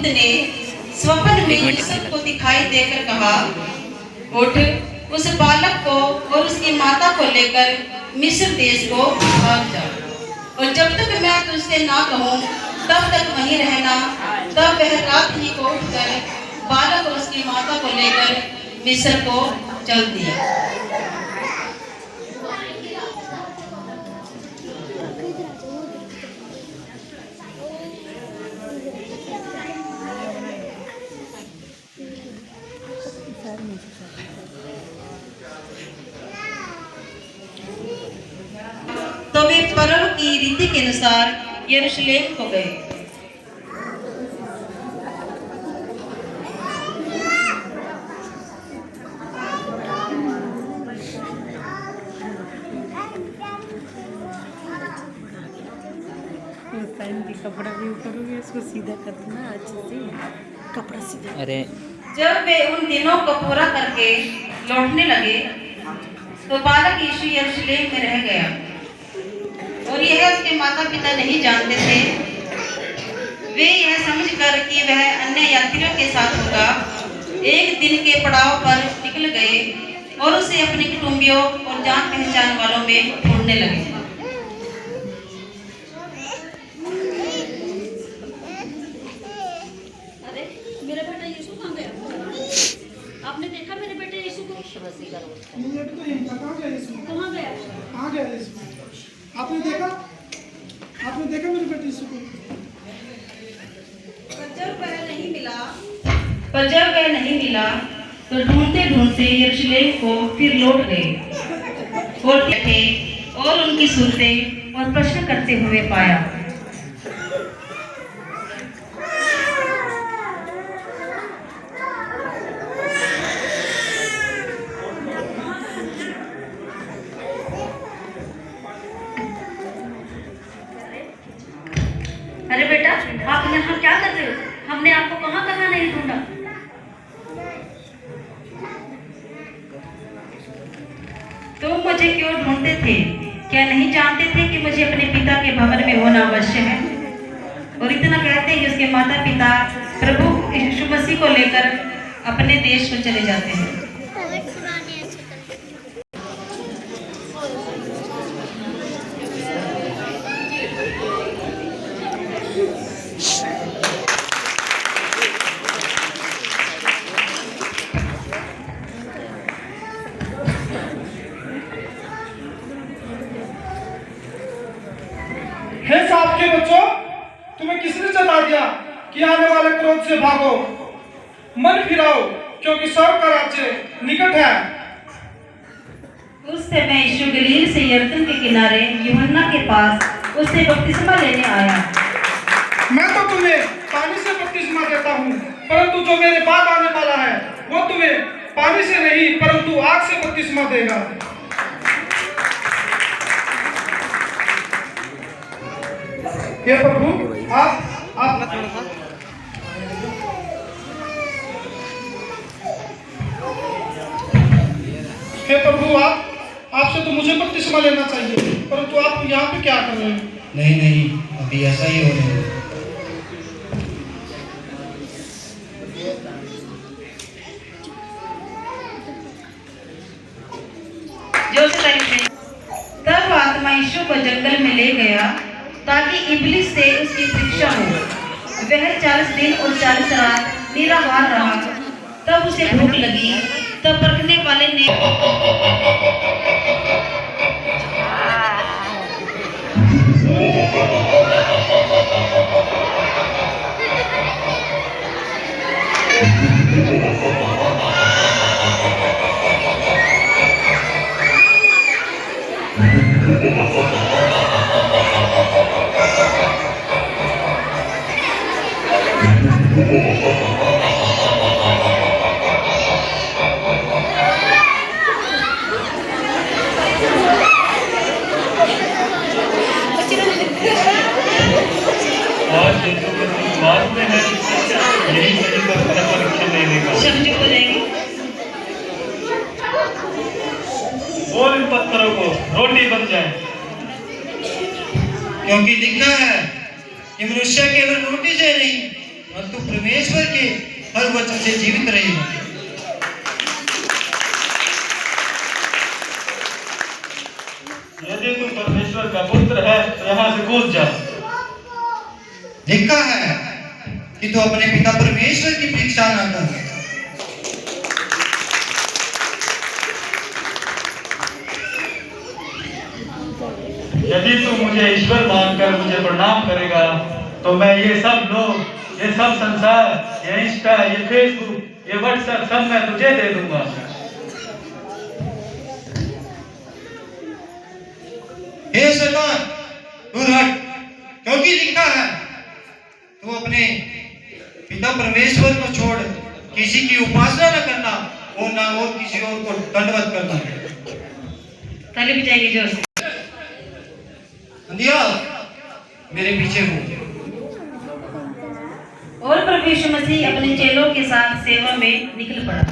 स्वर्गदूत ने स्वप्न में यूसुफ को दिखाई देकर कहा, उठ, उस बालक को और उसकी माता को लेकर मिस्र देश को भाग जा, और जब तक मैं तुझसे ना कहूँ तब तक वहीं रहना। तब वह रात ही को उठकर बालक और उसकी माता को लेकर मिस्र को चल दिया। तो वे पर्व की रीति के अनुसार यरूशलेम को गए। कपड़ा भी करोगे, इसको सीधा कर देना अच्छे से, कपड़ा सीधा। अरे जब वे उन दिनों को पूरा करके लौटने लगे तो बालक यीशु यरूशलेम में रह गया, और यह उसके माता पिता नहीं जानते थे। वे यह समझकर कि वह अन्य यात्रियों के साथ होगा, एक दिन के पड़ाव पर निकल गए और उसे अपने कुटुंबियों और जान पहचान वालों में ढूंढने लगे। मेरा बेटा यीशु कहाँ गया? आपने देखा मेरे बेटे यीशु को? मेरे बेटे तो यहीं था, कहाँ गया यीशु? कहाँ गया? कहाँ गया यीशु? आपने देखा? आपने देखा मेरे बेटे यीशु को? पर जब वह नहीं मिला तो ढूंढते ढूंढते यरूशलेम को फिर लौट गए और बैठे और उनकी सूरतें और प्रश्न करते हुए पाया। अरे बेटा, आप यहाँ क्या कर रहे हो? हमने आपको कहाँ कहाँ नहीं ढूंढा। तुम मुझे क्यों ढूंढते थे? क्या नहीं जानते थे कि मुझे अपने पिता के भवन में होना अवश्य है? और इतना कहते हैं कि उसके माता पिता प्रभु यीशु मसीह को लेकर अपने देश को चले जाते हैं। हे साहब के बच्चों, तुम्हें किसने चला दिया कि आने वाले क्रोध से भागो? मन फिराओ, क्योंकि स्वर्ग का राज्य निकट है। उस समय यीशु गलील से यरदन के किनारे यूहन्ना के पास उससे बपतिस्मा लेने आया। मैं तो तुम्हें पानी से बपतिस्मा देता हूँ, परंतु जो मेरे बाद आने वाला है वो तुम्हें पानी से नहीं परंतु आग से बपतिस्मा देगा। हे प्रभु, आप हे प्रभु, आपसे तो मुझे बपतिस्मा लेना चाहिए, परंतु आप यहाँ पे क्या कर रहे हैं? नहीं नहीं, अभी ऐसा ही होने दो। तब आत्मा यीशु को जंगल में ले गया ताकि इब्लिस से उसकी परीक्षा हो। वह 40 दिन और 40 रात निराहार रहा। तब उसे भूख लगी। तब परखने वाले ने बोल इन पत्थरों को रोटी बन जाए, क्योंकि लिखा है कि मनुष्य केवल रोटी से नहीं परंतु परमेश्वर के हर वचन से जीवित रहेगा। यदि तू परमेश्वर का पुत्र है तो यहाँ से कूद जा। लिखा है कि तू अपने पिता परमेश्वर की परीक्षा न कर। यदि तू मुझे ईश्वर मानकर मुझे प्रणाम करेगा तो मैं ये सब लोग, ये सब संसार, ये इंस्टा, ये फेसबुक, ये व्हाट्सएप सब मैं तुझे दे दूंगा। हे शैतान, दूर हट, क्योंकि लिखा है तू अपने पिता परमेश्वर को छोड़ किसी की उपासना न करना और ना और किसी और को दंडवत करना। ताली बजाएंगे जोर से। अंधिया, मेरे पीछे हो। और प्रभु यीशु मसीह अपने चेलों के साथ सेवा में निकल पड़ा।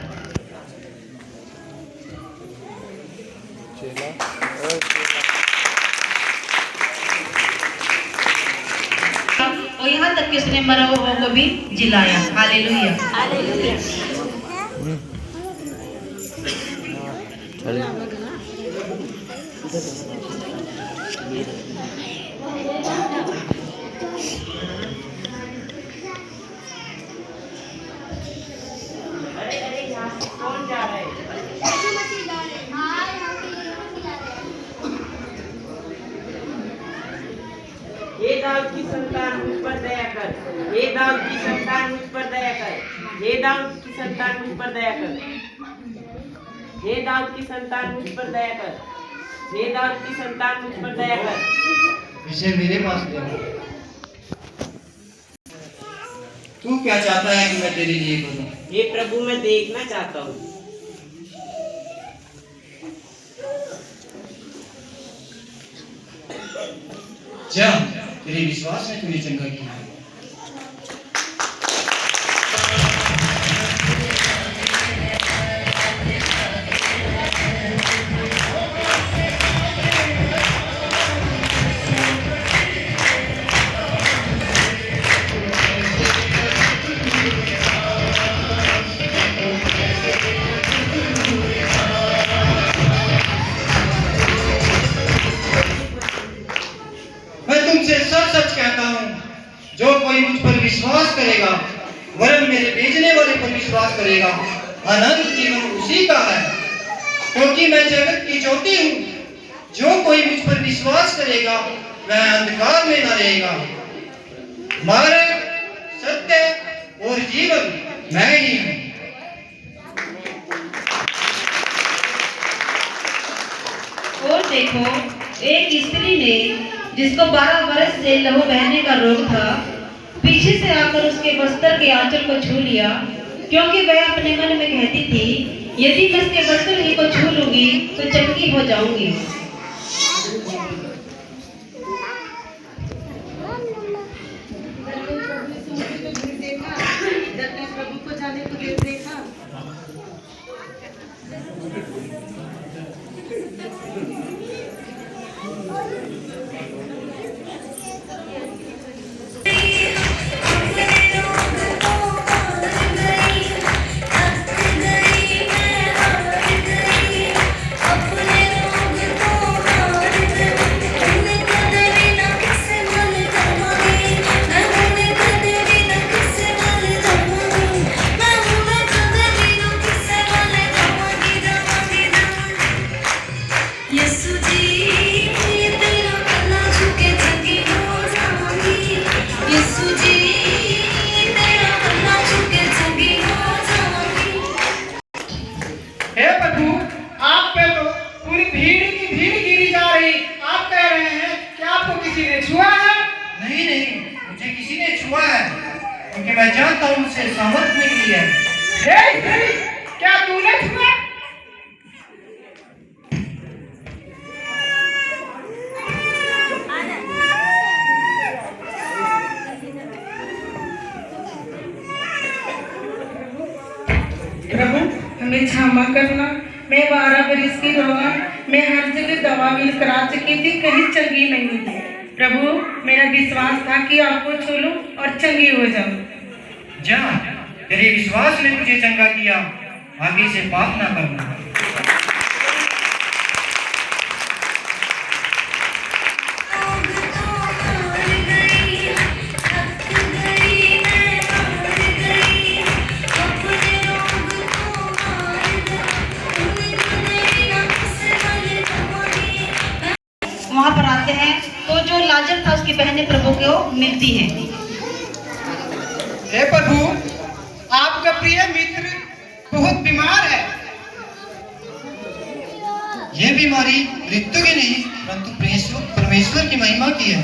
और यहाँ तक कि उसने मरा हुआ को भी जिलाया। हालेलुया। हे दाऊद की संतान मुझ पर दया कर। हे दाऊद की संतान मुझ पर दया कर। हे दाऊद की संतान मुझ पर दया कर। हे दाऊद की संतान मुझ पर दया कर। हे दाऊद की संतान मुझ पर दया कर। इसे मेरे पास ले आओ। तू क्या चाहता है कि मैं तेरे लिए करूं? हे प्रभु, मैं देखना चाहता हूँ। जा, तेरे विश्वास ने तुझे चंगा किया। सच सच कहता हूँ, जो कोई मुझ पर विश्वास करेगा, वरन मेरे भेजने वाले पर विश्वास करेगा, अनंत जीवन उसी का है, क्योंकि मैं जगत की ज्योति हूँ। जो कोई मुझ पर विश्वास करेगा वह अंधकार में न रहेगा। मार्ग, सत्य और जीवन मैं ही हूँ। और देखो, एक स्त्री ने जिसको 12 वर्ष से लहू बहने का रोग था, पीछे से आकर उसके वस्त्र के आंचल को छू लिया, क्योंकि वह अपने मन में कहती थी, यदि मैं उसके वस्त्र ही को छू लूंगी तो चंगी हो जाऊंगी। प्रभु को जाने को देर देखा। क्योंकि मैं जानता हूँ मुझसे सामर्थ निकली है। क्या तूने छुआ? प्रभु हमें क्षमा करना। मैं 12 बरस की रोगा, मैं हर जगह दवा भी करा चुकी थी, कहीं चंगी नहीं थी। प्रभु मेरा विश्वास था कि आपको छू लूं और चंगी हो जाऊं। जा, तेरे विश्वास ने तुझे चंगा किया, आगे से पाप ना करना। वहां पर आते हैं तो जो लाजर था उसकी बहनें प्रभु को मिलती हैं। हे प्रभु, आपका प्रिय मित्र बहुत बीमार है। यह बीमारी मृत्यु की नहीं परंतु परमेश्वर की महिमा की है।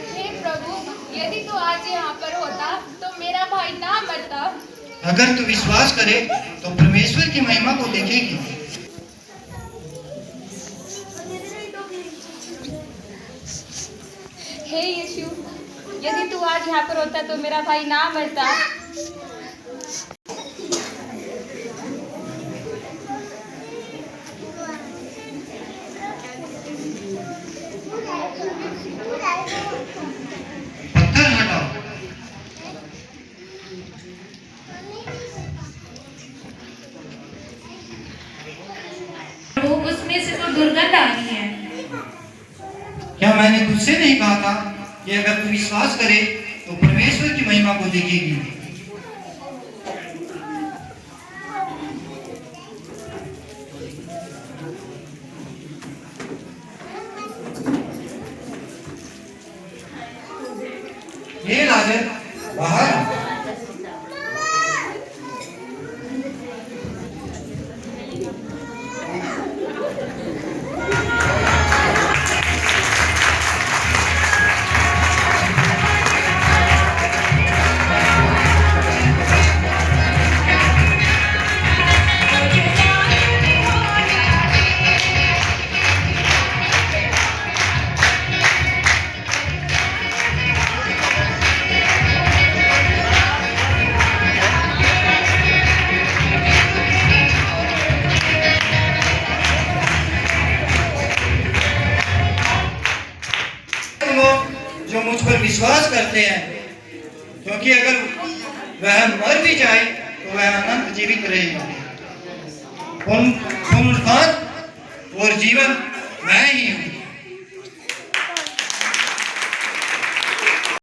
हे प्रभु, यदि तू आज यहाँ पर होता तो मेरा भाई ना मरता। अगर तू विश्वास करे तो परमेश्वर की महिमा को देखेगी। हे यीशु, यदि तू आज यहाँ पर होता तो मेरा भाई ना मरता। पत्थर हटाओ। प्रभु, उसमें से तो दुर्गंध आ रही है। क्या मैंने तुझसे नहीं कहा था कि अगर तू विश्वास करे तो परमेश्वर की महिमा को देखेगी। ये लाजर बाहर आ। जो मुझ पर विश्वास करते हैं, क्योंकि अगर वह मर भी जाए तो वह अनंत जीवित रहेगा। पुनरुत्थान और जीवन मैं ही हूँ।